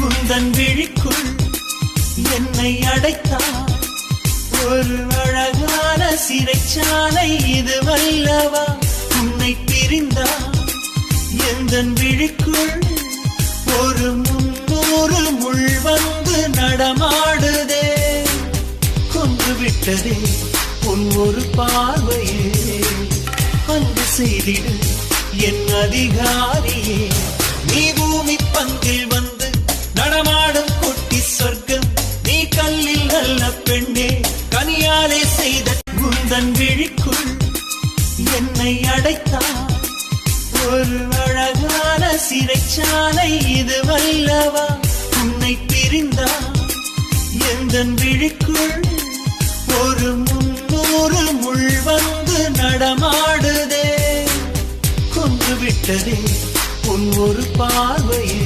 உந்தன் விழிக்குள் என்னை அடைத்தார் ஒரு அழகான சிறைச்சாலை இது வல்லவா உன்னை பிரிந்தார் எந்தன் விழிக்குள் ஒரு 300 முள் வந்து நடமாடுதே கொன்று விட்டதே உன் ஒரு பார்வையே அன்பு செய்திடு என் அதிகாரியே நீ பூமி பங்கில் வந்து நடமாடும் கொட்டி சொர்க்கம் நீ கல்லில் நல்ல பெண்ணே கனியாலே செய்த உந்தன் விழிக்குள் என்னை அடைத்தார் ஒரு அழகான சிறைச்சாலை இது வல்லவா உன்னை பிரிந்தார் எந்தன் விழிக்குள் ஒரு 300 முள் வந்து நடமாடுதே கொன்று விட்டதே உன் ஒரு பார்வையே